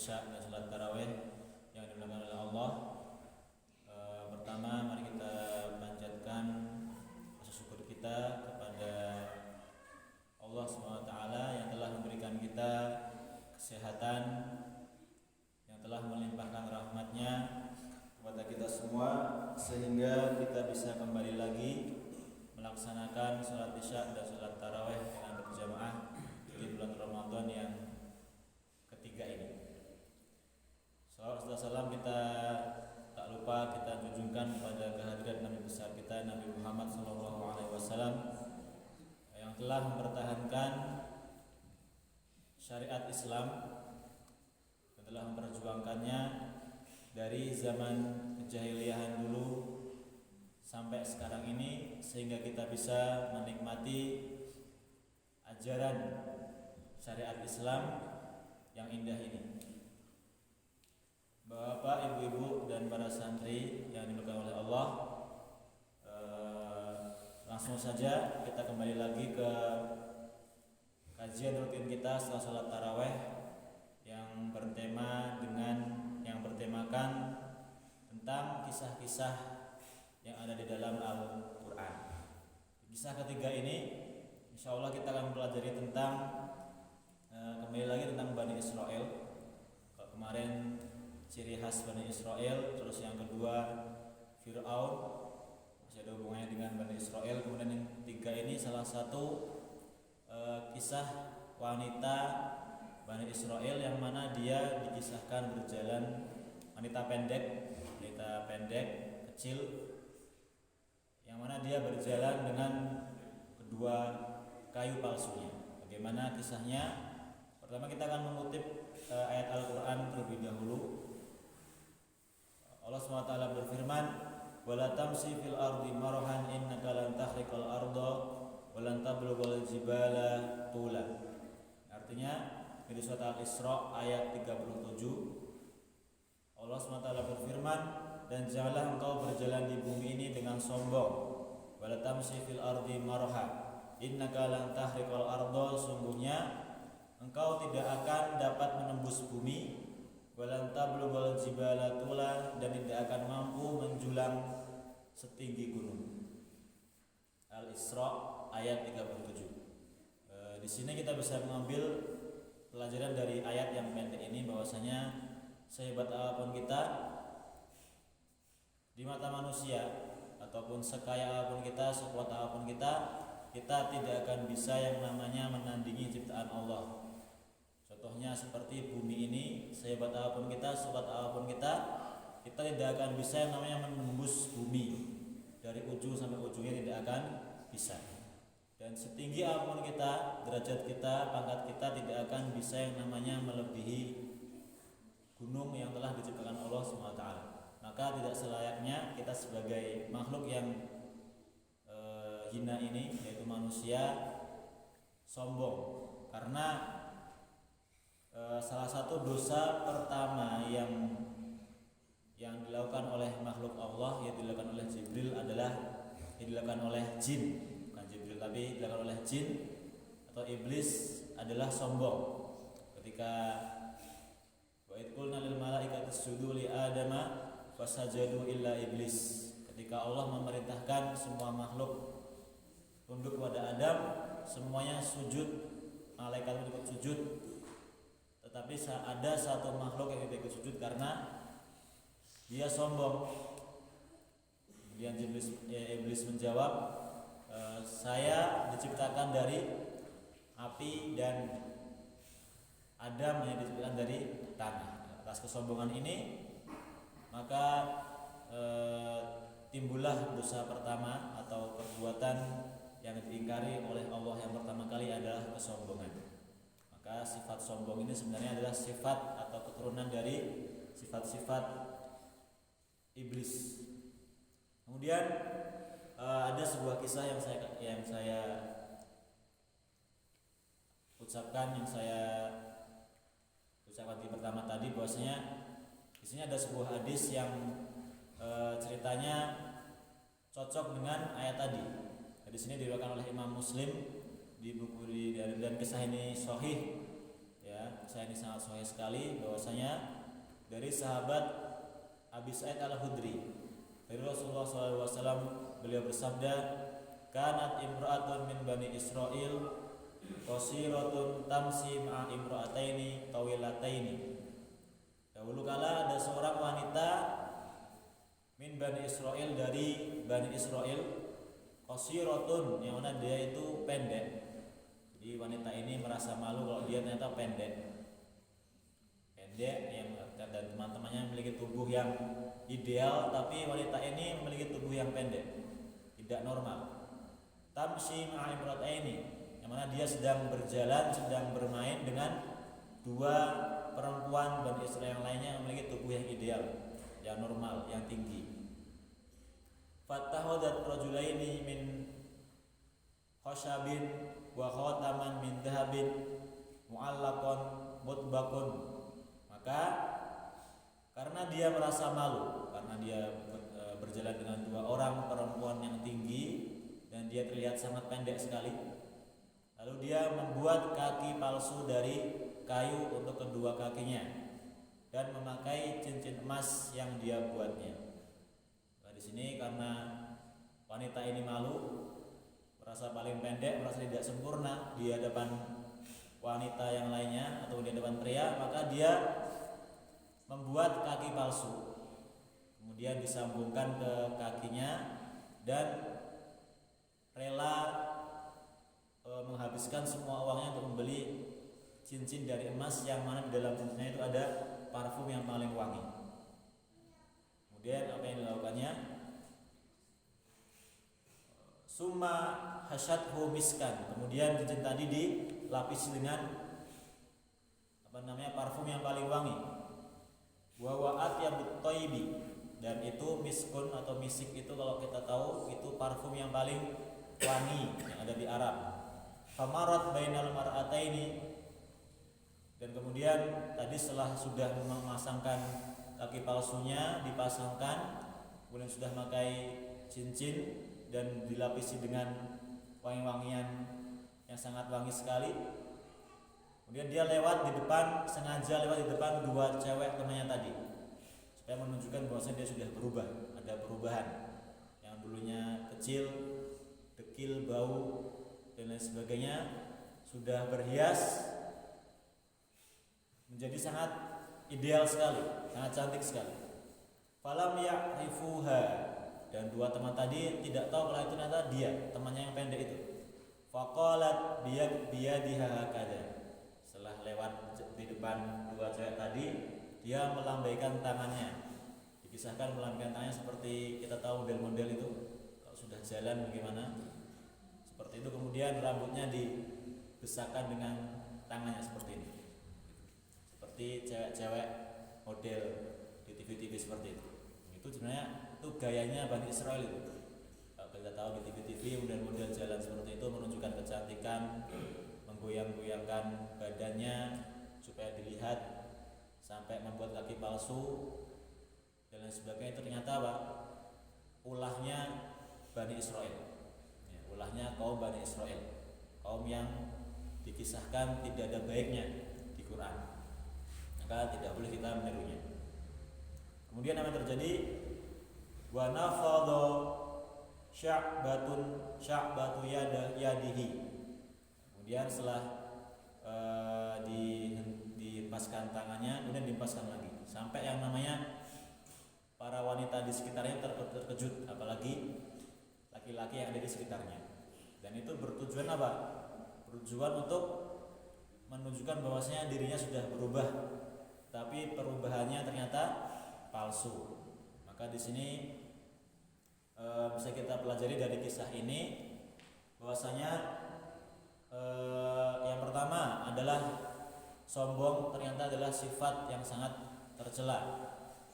Isya dan salat tarawih yang dimuliakan oleh Allah. Pertama, mari kita panjatkan rasa syukur kita kepada Allah SWT yang telah memberikan kita kesehatan, yang telah melimpahkan rahmatnya kepada kita semua, sehingga kita bisa kembali lagi melaksanakan salat Isya dan salat tarawih dengan berjamaah di bulan Ramadan yang ketiga ini. Salawat salam kita tak lupa kita junjungkan kepada kehadiran Nabi besar kita, Nabi Muhammad SAW, yang telah mempertahankan syariat Islam dan telah memperjuangkannya dari zaman kejahiliahan dulu sampai sekarang ini, sehingga kita bisa menikmati ajaran syariat Islam yang indah ini. Bapak, ibu-ibu, dan para santri yang dimuliakan oleh Allah, langsung saja kita kembali lagi ke kajian rutin kita setelah salat tarawih yang bertemakan tentang kisah-kisah yang ada di dalam Al-Quran. Kisah ketiga ini insya Allah kita akan mempelajari tentang kembali lagi tentang Bani Israel. Kalau kemarin ciri khas Bani Israel, terus yang kedua Fir'aun, masih ada hubungannya dengan Bani Israel. Kemudian yang ketiga ini salah satu kisah wanita Bani Israel yang mana dia dikisahkan berjalan, wanita pendek kecil, yang mana dia berjalan dengan kedua kayu palsunya. Bagaimana kisahnya? Pertama kita akan mengutip ayat Al-Quran terlebih dahulu. Allah SWT berfirman, "Wala tamsi fil ardi marahan innaka lan tahriqal arda wa lan tablughal jibala tula." Artinya di surat Al-Isra ayat 37, Allah SWT berfirman, "Dan janganlah engkau berjalan di bumi ini dengan sombong. Wala tamsi fil ardi maraha innaka lan tahriqal arda." Sungguhnya engkau tidak akan dapat menembus bumi, walan tablughal jibala tula, dan tidak akan mampu menjulang setinggi gunung. Al-Isra ayat 37. Di sini kita bisa mengambil pelajaran dari ayat yang pendek ini, bahwasanya sehebat apapun kita di mata manusia, ataupun sekaya apapun kita, sekuat apapun kita tidak akan bisa yang namanya menandingi ciptaan Allah. Contohnya seperti bumi ini, sehebat apapun kita, sekuat apapun kita tidak akan bisa yang namanya menembus bumi dari ujung sampai ujungnya, tidak akan bisa. Dan setinggi apapun kita, derajat kita, pangkat kita tidak akan bisa yang namanya melebihi gunung yang telah diciptakan Allah SWT. Maka tidak selayaknya kita sebagai makhluk yang hina ini, yaitu manusia, sombong. Karena salah satu dosa pertama yang dilakukan oleh makhluk Allah, yang dilakukan oleh Jibril, adalah dilakukan oleh jin, bukan Jibril tapi dilakukan oleh jin atau iblis, adalah sombong. Ketika wa id qulna lil malaikati isjudu li adama fasajadu illa iblis, ketika Allah memerintahkan semua makhluk tunduk kepada Adam, semuanya sujud, malaikat ikut sujud, tetapi ada satu makhluk yang tidak ikut sujud karena dia sombong. Kemudian iblis menjawab, "Saya diciptakan dari api dan Adam yang diciptakan dari tanah." Atas kesombongan ini maka timbullah dosa pertama atau perbuatan yang diingkari oleh Allah yang pertama kali adalah kesombongan. Maka sifat sombong ini sebenarnya adalah sifat atau keturunan dari sifat-sifat iblis. Kemudian ada sebuah kisah yang saya ucapkan di pertama tadi, bahwasanya di sini ada sebuah hadis yang ceritanya cocok dengan ayat tadi. Hadis ini diriwayatkan oleh Imam Muslim di buku dan kisah ini sahih, ya, saya ini sangat sahih sekali bahwasanya dari sahabat Abi Sa'id Al-Khudri dari Rasulullah SAW, beliau bersabda, kanat imra'atun min bani Israil qasiratun tamsi ma'a imra'ataini tawilataini. Dahulu kala ada seorang wanita min bani Israil, dari bani Israil, qasiratun, yang mana dia itu pendek. Jadi wanita ini merasa malu kalau dia ternyata pendek yang, dan teman-temannya memiliki tubuh yang ideal, tapi wanita ini memiliki tubuh yang pendek, tidak normal. Tamshi ma'a imra'ataini, yang mana dia sedang berjalan, sedang bermain dengan dua perempuan Bani Israil yang lainnya yang memiliki tubuh yang ideal, yang normal, yang tinggi. Fatahadat rajulaini min khashabin wa khataman min dhahabin mu'allaqan mutbaqun. Maka karena dia merasa malu, karena dia berjalan dengan dua orang perempuan yang tinggi dan dia terlihat sangat pendek sekali, lalu dia membuat kaki palsu dari kayu untuk kedua kakinya dan memakai cincin emas yang dia buatnya. Nah, di sini karena wanita ini malu, merasa paling pendek, merasa tidak sempurna di hadapan wanita yang lainnya atau di hadapan pria, maka dia membuat kaki palsu, kemudian disambungkan ke kakinya dan rela menghabiskan semua uangnya untuk membeli cincin dari emas yang mana di dalam cincinnya itu ada parfum yang paling wangi. Kemudian apa yang dilakukannya? Summa hasyathu miskan, kemudian cincin tadi dilapisi dengan parfum yang paling wangi. Wa wa'at yabut thayyibi, dan itu miskun atau misik itu kalau kita tahu itu parfum yang paling wangi yang ada di Arab. Famarat bainal mar'ataini, dan kemudian tadi setelah sudah memasangkan kaki palsunya, dipasangkan, kemudian sudah pakai cincin dan dilapisi dengan wangi-wangian yang sangat wangi sekali. Kemudian dia sengaja lewat di depan dua cewek temannya tadi, supaya menunjukkan bahwasanya dia sudah berubah, ada perubahan. Yang dulunya kecil, dekil, bau dan lain sebagainya, sudah berhias menjadi sangat ideal sekali, sangat cantik sekali. Falam ya'rifuha, dan dua teman tadi tidak tahu kalau itu ternyata dia, temannya yang pendek itu. Faqalat biyadiha hakada, setelah lewat di depan dua cewek tadi, dia melambaikan tangannya. Dikisahkan melambaikan tangannya seperti kita tahu model-model itu, kalau sudah jalan bagaimana, seperti itu. Kemudian rambutnya dibesarkan dengan tangannya seperti ini, seperti cewek-cewek model di TV-TV seperti itu. Itu sebenarnya itu gayanya Bani Israil itu. Kalau kita tahu di TV-TV model-model jalan seperti itu menunjukkan kecantikan, menggoyang-goyangkan badannya supaya dilihat, sampai membuat kaki palsu dan lain sebagainya. Itu ternyata apa? Ulahnya Bani Israil. Ya, ulahnya kaum Bani Israil, kaum yang dikisahkan tidak ada baiknya di Quran, maka tidak boleh kita menirunya. Kemudian apa yang terjadi? Wa nafadha sya'batu yadihi. Kemudian setelah dihempaskan tangannya, kemudian dihempaskan lagi, sampai yang namanya para wanita di sekitarnya terkejut, apalagi laki-laki yang ada di sekitarnya. Dan itu bertujuan apa? Bertujuan untuk menunjukkan bahwasanya dirinya sudah berubah, tapi perubahannya ternyata palsu. Maka di sini bisa kita pelajari dari kisah ini bahwasanya yang pertama adalah sombong ternyata adalah sifat yang sangat tercela.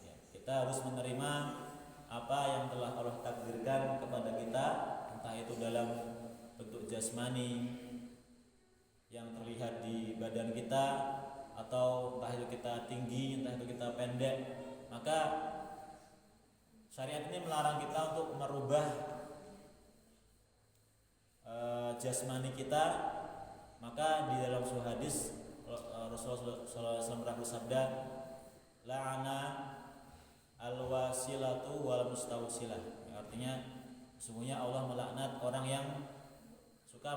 Ya, kita harus menerima apa yang telah Allah takdirkan kepada kita, entah itu dalam bentuk jasmani yang terlihat di badan kita, atau entah itu kita tinggi, entah itu kita pendek. Maka syariat ini melarang kita untuk merubah jasmani kita. Maka di dalam sebuah hadis Rasulullah sallallahu alaihi wasallam pernah bersabda, la'ana al-wasilatu wal mustawsilah. Artinya sesungguhnya Allah melaknat orang yang suka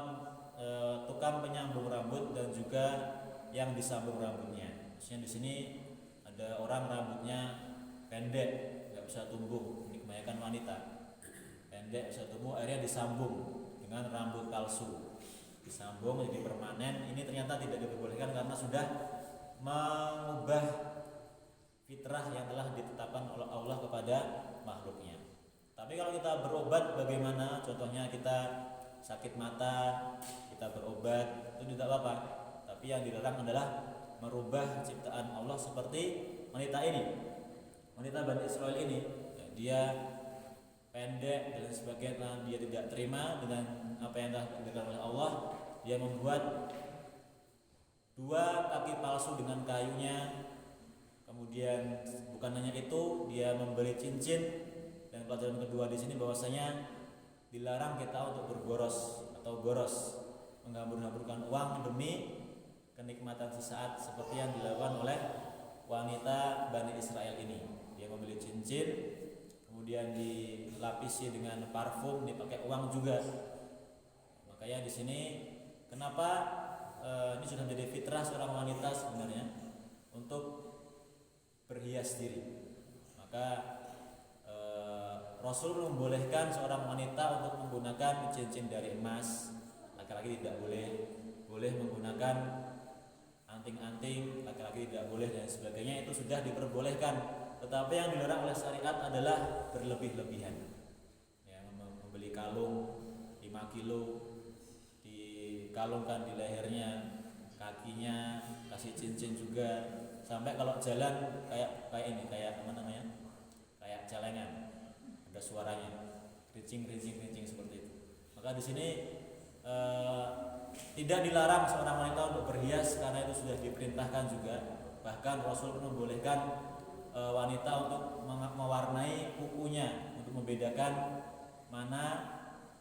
tukang penyambung rambut dan juga yang disambung rambutnya. Maksudnya di sini ada orang rambutnya pendek, nggak bisa tumbuh, ini kebanyakan wanita. Pendek bisa tumbuh, akhirnya disambung dengan rambut palsu. Disambung jadi permanen. Ini ternyata tidak diperbolehkan karena sudah mengubah fitrah yang telah ditetapkan oleh Allah kepada makhluknya. Tapi kalau kita berobat bagaimana? Contohnya kita sakit mata, kita berobat, itu tidak apa-apa. Tapi yang dilarang adalah merubah ciptaan Allah seperti wanita ini. Wanita Bani Israel ini, ya, dia pendek dan sebagainya, dia tidak terima dengan apa yang telah diberikan oleh Allah. Dia membuat 2 kaki palsu dengan kayunya. Kemudian bukan hanya itu, dia membeli cincin. Dan pelajaran kedua di sini bahwasanya dilarang kita untuk berboros atau boros, menghambur-hamburkan uang demi kenikmatan sesaat seperti yang dilakukan oleh wanita Bani Israel ini. Dia membeli cincin, kemudian dilapisi dengan parfum, dipakai uang juga. Makanya di sini kenapa ini sudah menjadi fitrah seorang wanita sebenarnya untuk berhias diri. Maka Rasul membolehkan seorang wanita untuk menggunakan cincin dari emas. Laki-laki tidak boleh. Boleh menggunakan anting-anting, laki-laki tidak boleh dan sebagainya, itu sudah diperbolehkan. Tetapi yang dilarang oleh syariat adalah berlebih-lebihan. Ya, membeli kalung 5 kilo, dikalungkan di lehernya, kakinya kasih cincin juga, sampai kalau jalan kayak ini, kayak apa namanya? Kayak celengan. Ada suaranya, rincing seperti itu. Maka di sini tidak dilarang seorang wanita untuk berhias karena itu sudah diperintahkan juga. Bahkan Rasul membolehkan wanita untuk mewarnai kukunya untuk membedakan mana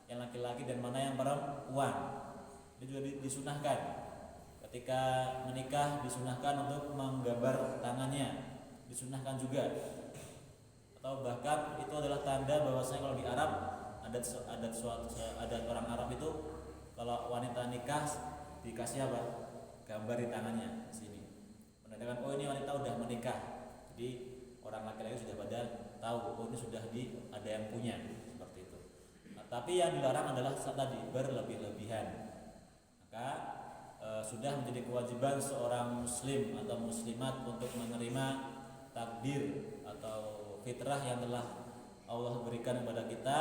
yang laki-laki dan mana yang perempuan. Itu juga disunahkan. Ketika menikah disunahkan untuk menggambar tangannya, disunahkan juga. Atau bahkan itu adalah tanda bahwasanya kalau di Arab adat orang Arab itu kalau wanita nikah dikasih apa? Gambar di tangannya di sini. Menandakan oh ini wanita udah menikah. Jadi orang laki-laki sudah pada tahu oh ini sudah ada yang punya seperti itu. Nah, tapi yang dilarang adalah tadi berlebih-lebihan. Maka sudah menjadi kewajiban seorang muslim atau muslimat untuk menerima takdir atau fitrah yang telah Allah berikan kepada kita,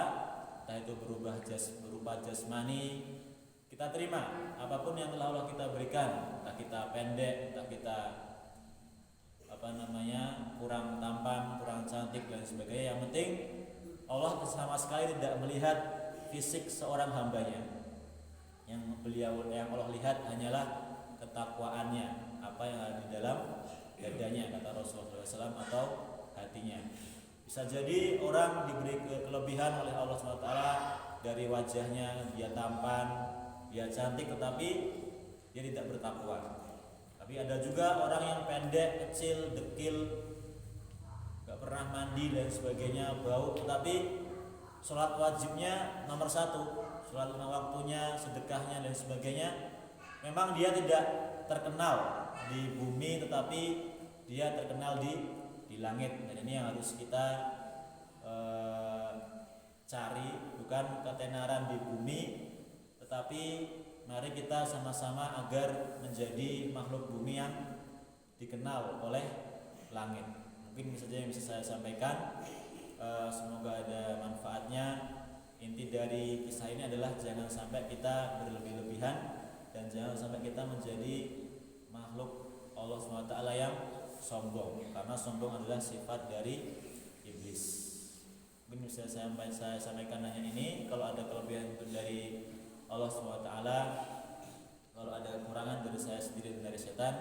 entah itu berupa jasmani, kita terima apapun yang telah Allah kita berikan, entah kita pendek, entah kita kurang tampan, kurang cantik dan sebagainya. Yang penting Allah sama sekali tidak melihat fisik seorang hambanya. Yang Allah lihat hanyalah ketakwaannya, apa yang ada di dalam dadanya, kata Rasulullah SAW, atau hatinya. Bisa jadi orang diberi kelebihan oleh Allah SWT dari wajahnya, dia tampan, dia cantik, tetapi dia tidak bertakwa. Tapi ada juga orang yang pendek, kecil, dekil, gak pernah mandi dan sebagainya, bau, tetapi sholat wajibnya nomor 1, sholat 5 waktunya, sedekahnya dan sebagainya. Memang dia tidak terkenal di bumi, tetapi dia terkenal di langit. Dan ini yang harus kita cari, bukan ketenaran di bumi, tetapi mari kita sama-sama agar menjadi makhluk bumi yang dikenal oleh langit. Mungkin saja yang bisa saya sampaikan. Semoga ada manfaatnya. Inti dari kisah ini adalah jangan sampai kita berlebih-lebihan dan jangan sampai kita menjadi makhluk Allah SWT yang sombong, karena sombong adalah sifat dari iblis. Mungkin bisa saya sampaikan hanya ini. Kalau ada kelebihan itu dari Allah SWT, kalau ada kekurangan dari saya sendiri dan dari setan.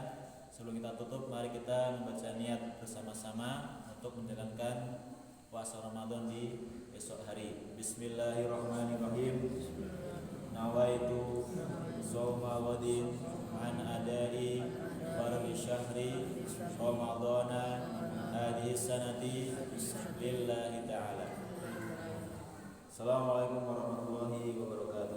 Sebelum kita tutup, mari kita membaca niat bersama-sama untuk menjalankan puasa Ramadan di esok hari. Bismillahirrahmanirrahim. Nawaitu shauma ghadin an adai fardi syahri Ramadhana hadhihi sanati lillahi ta'ala. Assalamualaikum warahmatullahi wabarakatuh.